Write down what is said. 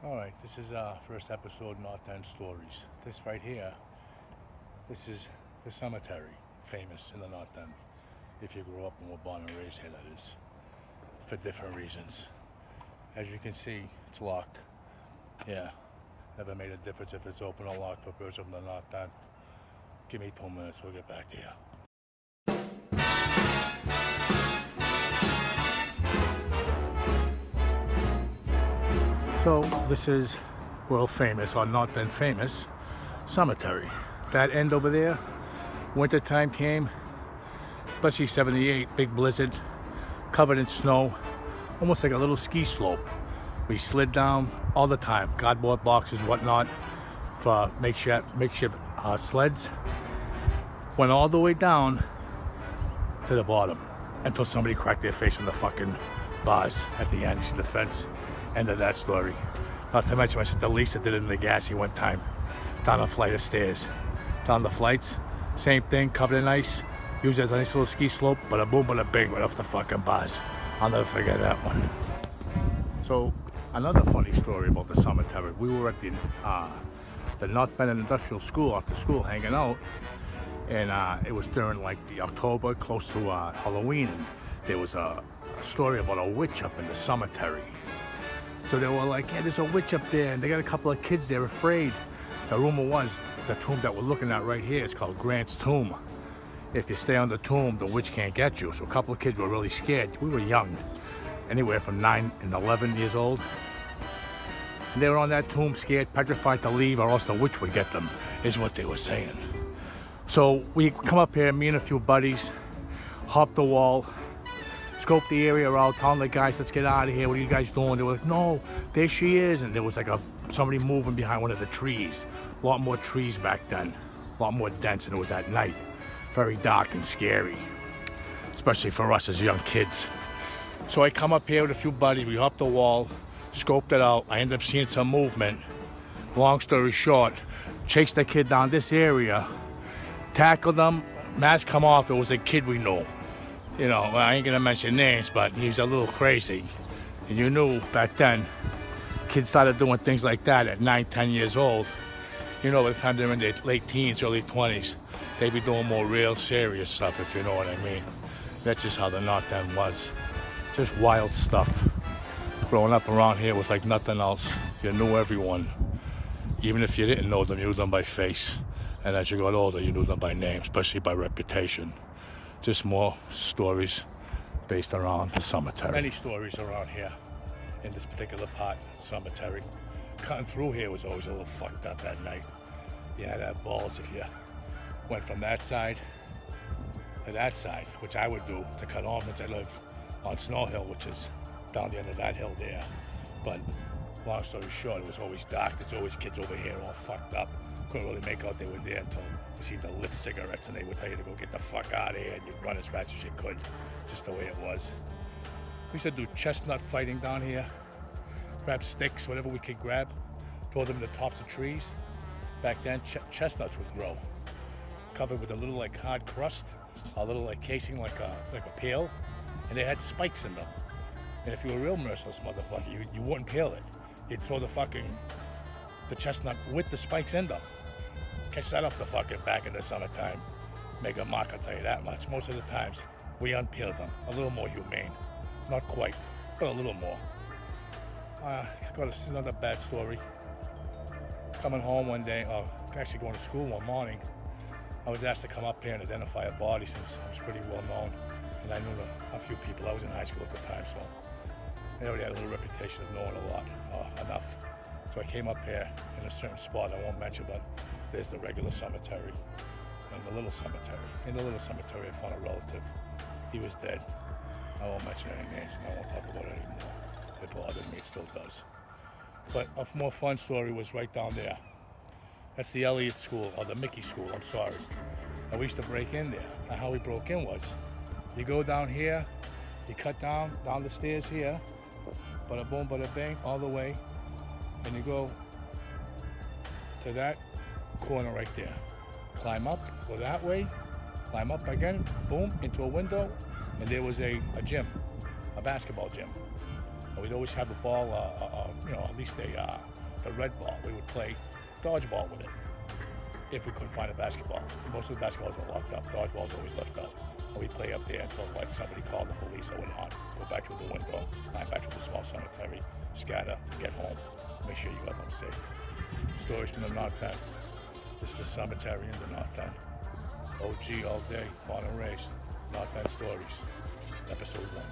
Alright, this is our first episode, North End Stories. This right here, this is the cemetery, famous in the North End. If you grew up and were born and raised here, that is, for different reasons. As you can see, it's locked. Yeah, never made a difference if it's open or locked for a person from the North End. Give me 2 minutes, we'll get back to you. So this is world famous, or North End famous, cemetery. That end over there, winter time came, especially 78, big blizzard, covered in snow, almost like a little ski slope. We slid down all the time, cardboard boxes, whatnot, for makeshift sleds. Went all the way down to the bottom until somebody cracked their face on the fucking bars at the end. The fence. End of that story. Not to mention my sister Lisa did it in the gassy one time. Down a flight of stairs. Down the flights, same thing, covered in ice. Used as a nice little ski slope, but a boom, but a bing, right off the fucking bars. I'll never forget that one. So, another funny story about the cemetery. We were at the North Bend Industrial School, after school, hanging out. And it was during like the October, close to Halloween. And there was a story about a witch up in the cemetery. So they were like, yeah, there's a witch up there, and they got a couple of kids, they're afraid. The rumor was, the tomb that we're looking at right here is called Grant's Tomb. If you stay on the tomb, the witch can't get you. So a couple of kids were really scared. We were young, anywhere from 9 and 11 years old. And they were on that tomb, scared, petrified to leave, or else the witch would get them, is what they were saying. So we come up here, me and a few buddies, hop the wall, scope the area out, telling the guys, let's get out of here, what are you guys doing? They were like, no, there she is. And there was like somebody moving behind one of the trees. A lot more trees back then, a lot more dense, and it was at night. Very dark and scary, especially for us as young kids. So I come up here with a few buddies, we hop the wall, scoped it out, I ended up seeing some movement. Long story short, chased the kid down this area, tackled them, mask come off, it was a kid we knew. You know, I ain't gonna mention names, but he was a little crazy. And you knew back then, kids started doing things like that at 9, 10 years old. You know, by the time they're in their late teens, early 20s, they'd be doing more real serious stuff, if you know what I mean. That's just how the North End was. Just wild stuff. Growing up around here was like nothing else. You knew everyone. Even if you didn't know them, you knew them by face. And as you got older, you knew them by name, especially by reputation. Just more stories based around the cemetery. Many stories around here in this particular part, cemetery. Cutting through here was always a little fucked up at night. You had to have balls if you went from that side to that side, which I would do to cut on, which I lived on Snow Hill, which is down the end of that hill there. But long story short, it was always dark. There's always kids over here all fucked up. Couldn't really make out they were there until you see the lit cigarettes, and they would tell you to go get the fuck out of here, and you'd run as fast as you could, just the way it was. We used to do chestnut fighting down here, grab sticks, whatever we could grab, throw them in the tops of trees. Back then, chestnuts would grow, covered with a little like hard crust, a little like casing like a peel, and they had spikes in them. And if you were a real merciless motherfucker, you wouldn't peel it. You'd throw the chestnut with the spikes in them. Catch that off the fucking back in the summertime. Make a mark, I'll tell you that much. Most of the times, we unpeeled them. A little more humane. Not quite, but a little more. This is another bad story. Coming home one day, actually going to school one morning, I was asked to come up here and identify a body since I was pretty well known. And I knew a few people. I was in high school at the time, so I already had a little reputation of knowing a lot, enough. So I came up here in a certain spot I won't mention, but there's the regular cemetery and the little cemetery. In the little cemetery, I found a relative. He was dead. I won't mention any names, and I won't talk about it anymore. It bothered me, it still does. But a more fun story was right down there. That's the Elliott School, or the Mickey School, I'm sorry. And we used to break in there. And how we broke in was, you go down here, you cut down the stairs here, bada boom, bada bang, all the way, and you go to that corner right there. Climb up, go that way, climb up again, boom, into a window, and there was a gym, a basketball gym. And we'd always have the ball, you know, at least a the red ball. We would play dodgeball with it if we couldn't find a basketball. Most of the basketballs were locked up. Dodgeball's always left out. And we'd play up there until like somebody called the police or whatnot. Go back through the window, climb back to the small cemetery, scatter, get home, make sure you got home safe. Stories from the North End. This is the cemetery in the North End. OG all day, born and raised. North End Stories, episode 1.